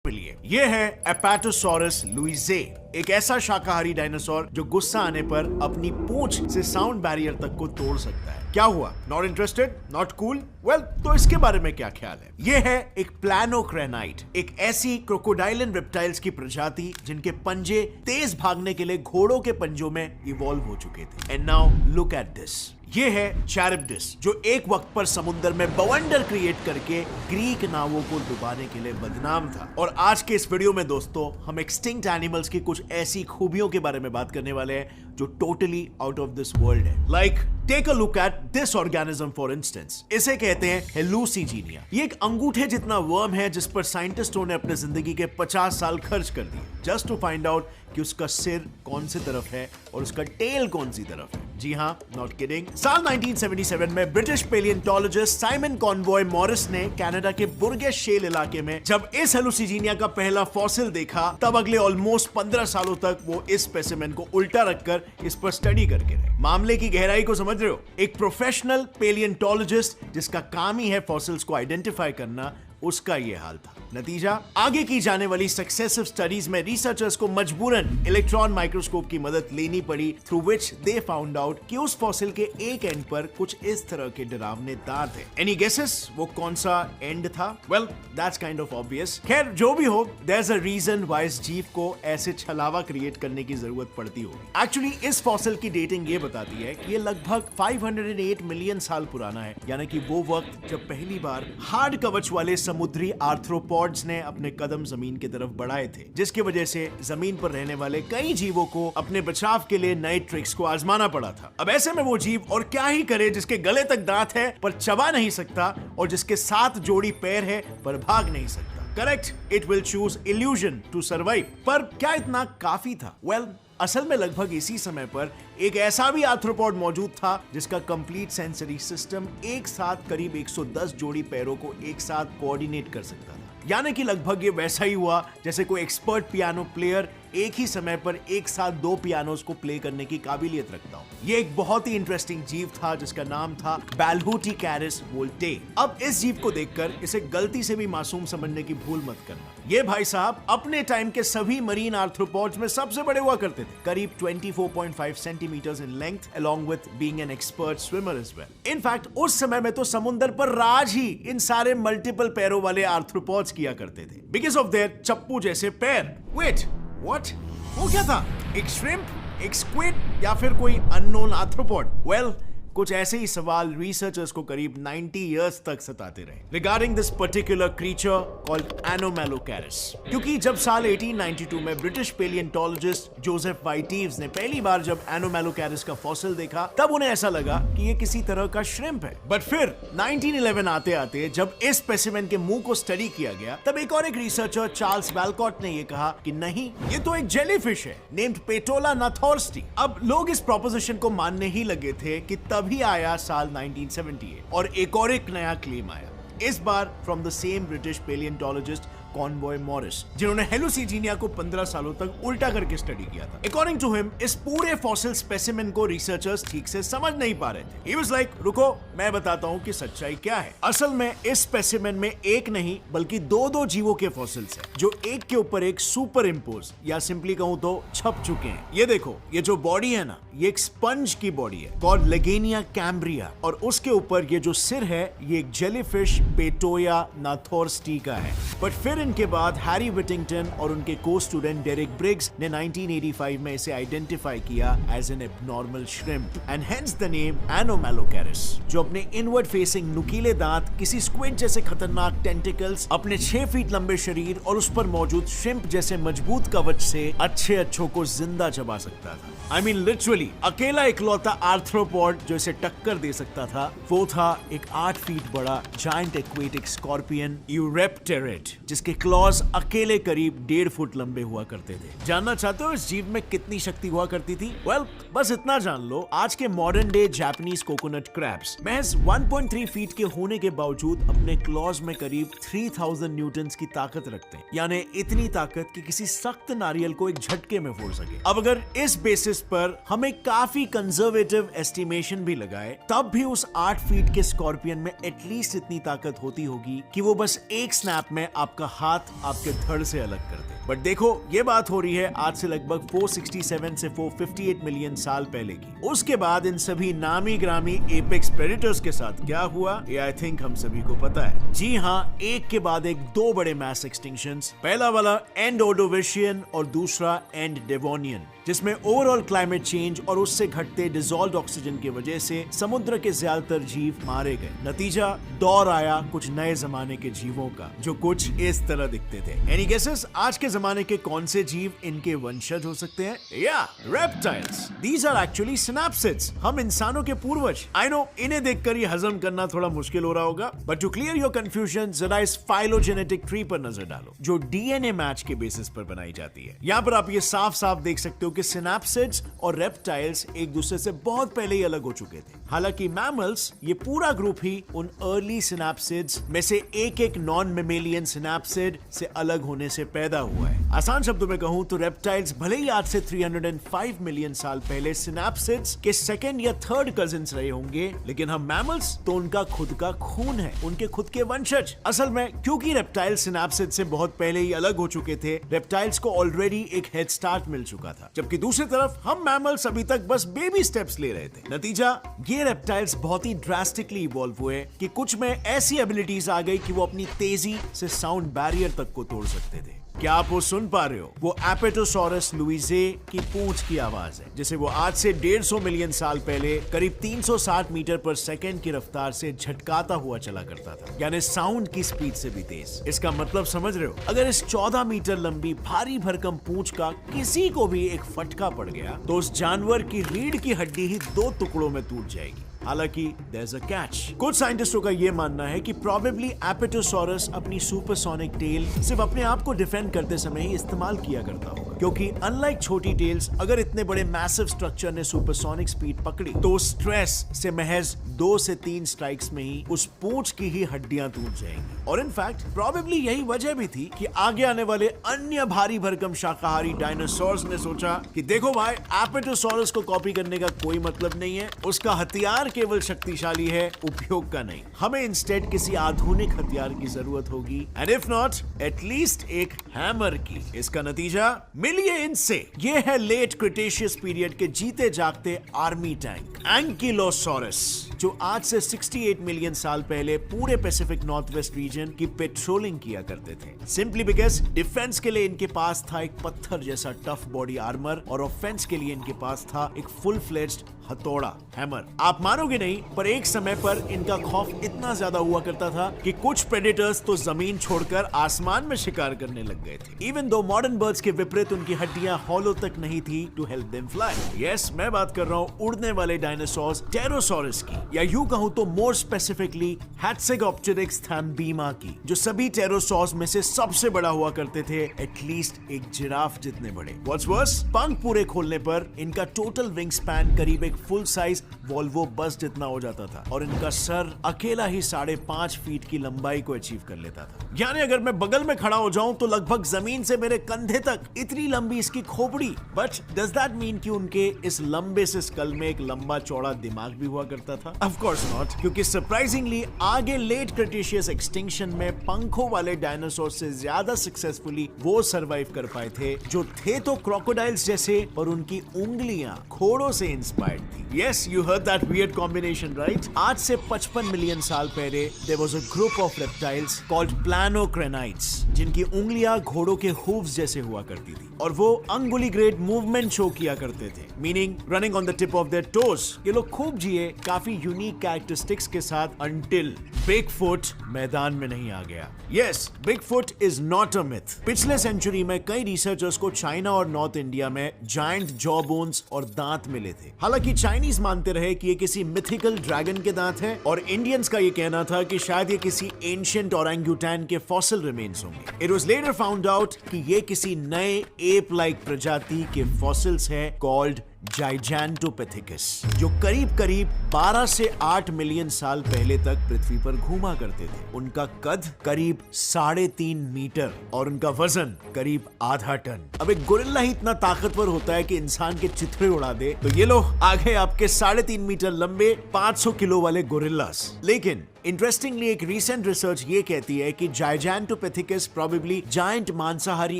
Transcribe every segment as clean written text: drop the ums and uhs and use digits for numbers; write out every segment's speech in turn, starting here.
मिलिए। ये है एपेटोसॉरस लुइसे, एक ऐसा शाकाहारी डायनासोर जो गुस्सा आने पर अपनी पूंछ से साउंड बैरियर तक को तोड़ सकता है। क्या हुआ? Not interested? Not cool? Well, तो इसके बारे में क्या ख्याल है? ये है एक प्लानोक्रेनाइट, एक ऐसी क्रोकोडाइलन रेप्टाइल्स की प्रजाति जिनके पंजे तेज भागने के लिए घोड़ों के पंजों में इवॉल्व हो चुके थे। And now look at this. ये है चैरिप्टिस, जो एक वक्त पर समुद्र में बवंडर क्रिएट करके ग्रीक नावों को डुबाने के लिए बदनाम था। और आज के इस वीडियो में दोस्तों हम एक्सटिंक्ट एनिमल्स की कुछ ऐसी खूबियों के बारे में बात करने वाले हैं जो totally out of this world है। Like take a look at this organism for instance. इसे कहते हैं हेलुसिजीनिया। ये एक अंगूठे जितना वर्म है जिस पर साइंटिस्टों ने अपने जिंदगी के 50 साल खर्च कर दिए जस्ट टू फाइंड आउट कि उसका सिर कौन सी तरफ है और उसका टेल कौन सी तरफ है। जी हां, नॉट किडिंग। साल 1977 में ब्रिटिश पेलियोंटोलॉजिस्ट साइमन कॉनवॉय मॉरिस ने कनाडा के बुर्गेस शेल इलाके में जब इस हेलुसिजीनिया का पहला फॉसिल देखा, तब अगले ऑलमोस्ट 15 सालों तक वो इस स्पेसिमेन को उल्टा रखकर इस पर स्टडी करके रहे। मामले की गहराई को समझ रहे हो? एक प्रोफेशनल पेलियोंटोलॉजिस्ट जिसका काम ही है फॉसिल्स को आइडेंटिफाई करना, उसका ये हाल था। नतीजा, आगे की जाने वाली सक्सेसिव स्टडीज में रिसर्चर्स को मजबूरन इलेक्ट्रॉन माइक्रोस्कोप की मदद लेनी पड़ी, through which they found out कि उस फॉसिल के एक एंड पर कुछ इस तरह के डरावने दांत थे। एनी गेसेस वो कौन सा एंड था? Well, that's kind of obvious. खैर, जो भी हो, there is a reason why इस जीव को ऐसे छलावा क्रिएट करने की जरूरत पड़ती होगी। एक्चुअली इस फॉसिल की डेटिंग ये बताती है कि ये लगभग 508 मिलियन साल पुराना है, यानी कि वो वक्त जब पहली बार हार्ड कवच वाले समुद्री आर्थ्रोपॉड्स ने अपने कदम जमीन की तरफ बढ़ाए थे, जिसकी वजह से जमीन पर रहने वाले कई जीवों को अपने बचाव के लिए नए ट्रिक्स को आजमाना पड़ा था। अब ऐसे में वो जीव और क्या ही करे जिसके गले तक दांत है पर चबा नहीं सकता, और जिसके 7 जोड़ी पैर है पर भाग नहीं सकता। Correct, it will choose illusion to survive. पर क्या इतना काफी था? वेल, असल में लगभग इसी समय पर एक ऐसा भी आर्थ्रोपॉड मौजूद था जिसका कंप्लीट सेंसरी सिस्टम एक साथ करीब 110 जोड़ी पैरों को एक साथ कोऑर्डिनेट कर सकता था। यानी कि लगभग ये वैसा ही हुआ जैसे कोई एक्सपर्ट पियानो प्लेयर एक ही समय पर एक साथ 2 पियानोस को प्ले करने की काबिलियत रखता हो। ये एक बहुत ही इंटरेस्टिंग जीव था जिसका नाम था बैल्हुटिकैरिस वोल्टे। अब इस जीव को देखकर इसे गलती से भी मासूम समझने की भूल मत करना। ये भाई साहब अपने टाइम के सभी मरीन आर्थ्रोपॉड्स में सबसे बड़े हुआ करते थे, करीब 24.5 centimetres in length, along with being an expert swimmer as well. In fact उस समय में तो समुद्र पर राज ही इन सारे मल्टीपल पैरों वाले आर्थ्रोपॉड्स किया करते थे, बिकॉज ऑफ देयर चप्पू जैसे पैर। Wait, what? वो क्या था? एक श्रिम्प, एक स्क्विड, या फिर कोई अननोन आर्थ्रोपॉड? वेल, कुछ ऐसे ही सवाल रिसर्चर्स को करीब 90 इयर्स तक सताते रहे regarding this particular creature called Anomalocaris. क्योंकि जब साल 1892 में ब्रिटिश पेलियोंटोलॉजिस्ट जोसेफ वाइटीव्स ने पहली बार जब एनोमेलोकैरिस का फॉसिल देखा, तब उन्हें ऐसा लगा कि ये किसी तरह का श्रिम्प है। बट फिर 1911 आते आते जब इस स्पेसिमेन के मुंह को स्टडी किया गया, तब एक और एक रिसर्चर चार्ल्स वैलकॉट ने यह कहा कि नहीं, ये तो एक जेलीफिश है नेम्ड पेटोला नाथोर्स्टी। अब लोग इस प्रोपोजिशन को मानने ही लगे थे कि भी आया साल 1978 और एक नया क्लेम आया, इस बार from the same British palaeontologist Conway Morris, जिन्होंने हेलुसिजीनिया को 15 सालों तक उल्टा करके स्टडी किया था। अकॉर्डिंग टू हिम, इस पूरे फॉसिल स्पेसिमेन को रिसर्चर्स ठीक से समझ नहीं पा रहे थे। He was like, रुको, मैं बताता हूँ कि सच्चाई क्या है। असल में इस स्पेसिमेन में एक नहीं बल्कि 2 जीवों के फॉसिल्स हैं, जो एक के ऊपर एक सुपर इम्पोज या सिंपली कहूँ तो छप चुके हैं। ये देखो, ये जो बॉडी है ना, ये एक स्पंज की बॉडी है कॉल्ड लेगेनिया कैम्ब्रिया, और उसके ऊपर ये जो सिर है, ये एक जेलीफिश पेटोया नाथोर्स्टी का है। बट फिर इनके बाद हैरी विटिंगटन और उनके को स्टूडेंट डेरिक ब्रिग्स ने 1985 में इसे आइडेंटिफाई किया as an abnormal shrimp, and hence the name Anomalocaris, जो अपने इनवर्ड फेसिंग नुकीले दांत, किसी स्क्विड जैसे खतरनाक टेंटिकल्स, अपने 6 फीट लंबे शरीर और उस पर मौजूद श्रिम्प जैसे मजबूत कवच से अच्छों को जिंदा चबा सकता था। I mean literally, अकेला इकलौता आर्थ्रोपॉड जो इसे टक्कर दे सकता था, वो था एक 8 फीट बड़ा जायंट एक्वेटिक स्कॉर्पियन यूरेप्टेरिड, जिसके क्लॉज अकेले करीब 1.5 फुट लंबे हुआ करते थे। जानना चाहते हो इस जीव में कितनी शक्ति हुआ करती थी? वेल, बस इतना जान लो, आज के modern day Japanese coconut crabs महज 1.3 फीट के होने के बावजूद अपने क्लॉज में करीब 3000 न्यूटन्स की ताकत रखते हैं, यानी इतनी ताकत कि किसी सख्त नारियल को एक झटके में फोड़ सके। अब अगर इस बेसिस पर हमें काफी कंजर्वेटिव एस्टिमेशन भी लगाए, तब भी उस 8 फीट के स्कॉर्पियन में एटलीस्ट इतनी ताकत होती होगी कि वो बस एक स्नैप में आपका हाथ आपके धड़ से अलग कर दे। बट देखो, ये बात हो रही है आज से लगभग 467 से 458 मिलियन साल पहले की। उसके बाद इन सभी नामी ग्रामी एपेक्स प्रेडेटर्स के साथ क्या हुआ, ये आई थिंक हम सभी को पता है। जी हाँ, एक के बाद एक दो बड़े मैस एक्सटिंक्शंस। पहला वाला एंड ऑर्डोविशियन और दूसरा एंड डेवोनियन, जिसमें ओवरऑल क्लाइमेट चेंज और उससे घटते डिसॉल्व्ड ऑक्सीजन की वजह से समुद्र के ज्यादातर जीव मारे गए। नतीजा, दौर आया कुछ नए जमाने के जीवों का, जो कुछ इस तरह दिखते थे। एनी गेसेस, आज के जमाने के कौन से जीव इनके वंशज हो सकते हैं? या रेप्टाइल्स। दीज आर एक्चुअली सिनैप्सिड्स, हम इंसानों के पूर्वज। आई नो, इन्हें देखकर ये हजम करना थोड़ा मुश्किल हो रहा होगा, but to clear your confusion, जरा इस फाइलोजेनेटिक ट्री पर नजर डालो, जो डीएनए मैच के बेसिस पर बनाई जाती है। यहाँ पर आप ये साफ साफ देख सकते हो कि सिनैप्सिड्स और रेप्टाइल्स एक दूसरे से बहुत पहले ही अलग हो चुके थे। हालांकि मैमल्स, ये पूरा ग्रुप ही उन अर्ली सिनैप्सिड्स में से एक नॉन मेमेलियन सिनैप्सिड से अलग होने से पैदा हुआ है। आसान शब्दों में कहूं तो रेप्टाइल्स भले ही आज से 305 मिलियन साल पहले सिनैप्सिड्स के सेकंड या थर्ड कजिन्स रहे होंगे, लेकिन हम मैमल्स तो उनका खुद का खून है, उनके खुद के वंशज। असल में क्योंकि रेप्टाइल सिनैप्सिड से बहुत पहले ही अलग हो चुके थे, रेप्टाइल्स को ऑलरेडी एक हेड स्टार्ट मिल चुका था, जबकि दूसरी तरफ हम मैमल्स अभी तक बस बेबी स्टेप्स ले रहे थे। नतीजा, ये रेप्टाइल्स बहुत ही ड्रास्टिकली इवॉल्व हुए कि कुछ में ऐसी एबिलिटीज आ गई कि वो अपनी तेजी से साउंड बैरियर तक को तोड़ सकते थे। क्या आप वो सुन पा रहे हो? वो एपेटोसॉरस लुइजे की पूंछ की आवाज है, जिसे वो आज से 150 मिलियन साल पहले करीब 360 मीटर पर सेकंड की रफ्तार से झटकाता हुआ चला करता था, यानी साउंड की स्पीड से भी तेज। इसका मतलब समझ रहे हो? अगर इस 14 मीटर लंबी भारी भरकम पूंछ का किसी को भी एक फटका पड़ गया तो उस जानवर की रीढ़ की हड्डी ही 2 टुकड़ों में टूट जाएगी। हालांकि there's a catch। कुछ साइंटिस्टों का यह मानना है कि प्रोबेबली एपेटोसॉरस अपनी सुपरसोनिक टेल सिर्फ अपने आप को डिफेंड करते समय ही इस्तेमाल किया करता होगा, क्योंकि अनलाइक छोटी टेल्स, अगर इतने बड़े मैसिव स्ट्रक्चर ने सुपरसोनिक स्पीड पकड़ी तो स्ट्रेस से महज 2 से 3 स्ट्राइक्स में ही उस पूंछ की ही हड्डियां टूट जाएंगी। और इनफैक्ट प्रोबेबली यही वजह भी थी कि आगे आने वाले अन्य भारी भरकम शाकाहारी डायनासोर्स ने सोचा कि देखो भाई, एपेटोसॉरस को कॉपी करने का कोई मतलब नहीं है, उसका हथियार केवल शक्तिशाली है, उपयोग का नहीं। हमें इंस्टेड किसी आधुनिक हथियार की जरूरत होगी, एंड इफ नॉट, एटलीस्ट एक हैमर की। इसका नतीजा मिलिए इनसे। ये है लेट क्रिटेशियस पीरियड के जीते जागते आर्मी टैंक एंकिलोसॉरस, जो आज से 68 मिलियन साल पहले पूरे पैसिफिक नॉर्थ वेस्ट रीजन की पेट्रोलिंग किया करते थे। सिंपली बिकॉज डिफेंस के लिए इनके पास था एक पत्थर जैसा टफ बॉडी आर्मर, और ऑफेंस के लिए इनके पास था एक फुल फ्लेज्ड हथौड़ा, हैमर। आप मानोगे नहीं, पर एक समय पर इनका खौफ इतना ज्यादा हुआ करता था कि कुछ प्रेडेटर्स तो जमीन छोड़कर आसमान में शिकार करने लग गए थे। इवन दो मॉडर्न बर्ड्स के विपरीत उनकी हड्डियां हॉलो तक नहीं थी to help them fly. Yes, मैं बात कर रहा हूं उड़ने वाले डायनासोर्स टेरोसॉरस की, या यूं कहूं तो मोर स्पेसिफिकली हैट्सेगोप्टेरिक्स थैम्बीमा की, जो सभी टेरोसॉर्स में से सबसे बड़ा हुआ करते थे, एटलीस्ट एक जिराफ जितने बड़े। व्हाट्स वर्स, पंख पूरे खोलने पर इनका टोटल विंग स्पैन करीब फुल साइज वॉल्वो बस जितना हो जाता था, और इनका सर अकेला ही 5.5 फीट की लंबाई को अचीव कर लेता था। यानी अगर मैं बगल में खड़ा हो जाऊं तो लगभग जमीन से मेरे कंधे तक, इतनी लंबी इसकी खोपड़ी। बट डज दैट मीन कि उनके इस लंबे से स्कल में एक लंबा चौड़ा दिमाग भी हुआ करता था? ऑफ कोर्स नॉट, क्योंकि सरप्राइजिंगली आगे लेट क्रिटेशियस एक्सटिंक्शन में पंखों वाले डायनासोर से ज्यादा सक्सेसफुली वो सरवाइव कर पाए थे, जो थे तो क्रोकोडाइल्स जैसे, पर उनकी उंगलियां घोड़ों से इंस्पायर्ड थी। Yes, you heard that weird combination, right? आज से 55 मिलियन साल पहले there was a group of reptiles called planocranites, जिनकी उंगलियां घोड़ों के hooves जैसे हुआ करती थी, और वो unguligrade movement शो किया करते थे, meaning running on the tip of their toes। ये लोग खूब जिए काफी यूनिक कैरेक्टरिस्टिक्स के साथ, until Bigfoot मैदान में नहीं आ गया। Yes, Bigfoot is not a myth। पिछले सेंचुरी में कई रिसर्चर्स को चाइना और नॉर्थ इंडिया में जायंट जॉ बोन्स और दांत मिले थे। हालांकि चाइनीज मानते रहे कि ये किसी मिथिकल ड्रैगन के दांत हैं, और इंडियंस का ये कहना था कि शायद ये किसी एंशिएंट ओरंगुटैन के फॉसिल रिमेन्स होंगे। It was later found out कि ये किसी नए एप लाइक प्रजाति के फॉसिल्स हैं कॉल्ड जाइजेंटोपिथेकस, जो करीब 12 से 8 मिलियन साल पहले तक पृथ्वी पर घूमा करते थे। उनका कद करीब 3.5 मीटर और उनका वजन करीब आधा टन। अब एक गोरिल्ला ही इतना ताकतवर होता है कि इंसान के चिथड़े उड़ा दे, तो ये लो आ गए आपके 3.5 मीटर लंबे 500 किलो वाले गोरिल्लास। लेकिन इंटरेस्टिंगली एक रीसेंट रिसर्च ये कहती है कि जायजेंटोपिथेकस प्रोबेबली जायंट मांसाहारी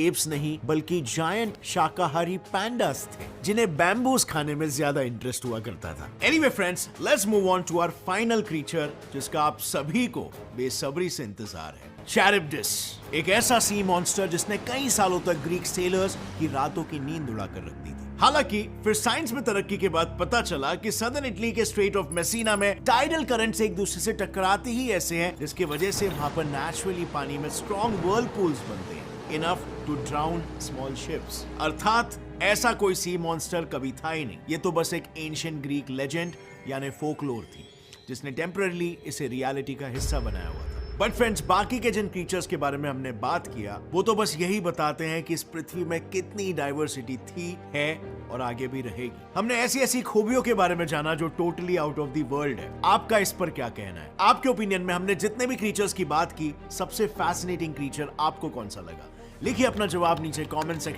एप्स नहीं बल्कि जायंट शाकाहारी पैंडास थे जिन्हें बैम्बूस खाने में ज्यादा इंटरेस्ट हुआ करता था। Anyway friends, let's move on to our final creature जिसका आप सभी को बेसब्री से इंतजार है। चैरिब्डिस, एक ऐसा सी मॉन्स्टर जिसने कई सालों तक ग्रीक सेलर्स की रातों की नींद उड़ा कर रख दी थी। हालांकि फिर साइंस में तरक्की के बाद पता चला कि सदर्न इटली के स्ट्रेट ऑफ मेसिना में टाइडल करंट्स एक दूसरे से टकराते ही ऐसे हैं जिसकी वजह से वहां पर नेचुरली पानी में स्ट्रॉन्ग व्हर्लपूल्स बनते हैं, enough to drown small ships. अर्थात ऐसा कोई सी मॉन्स्टर कभी था ही नहीं, ये तो बस एक एंशिएंट ग्रीक लेजेंड यानी फोकलोर थी जिसने टेम्पररी इसे रियलिटी का हिस्सा बनाया हुआ था। बट फ्रेंड्स, बाकी के जिन क्रीचर्स के बारे में हमने बात किया वो तो बस यही बताते हैं कि इस पृथ्वी में कितनी डाइवर्सिटी थी, है और आगे भी रहेगी। हमने ऐसी ऐसी खूबियों के बारे में जाना जो totally out of the world है। आपका इस पर क्या कहना है? आपके ओपिनियन में हमने जितने भी क्रीचर्स की बात की, सबसे फैसिनेटिंग क्रीचर आपको कौन सा लगा? लिखिए अपना जवाब नीचे कमेंट सेक्शन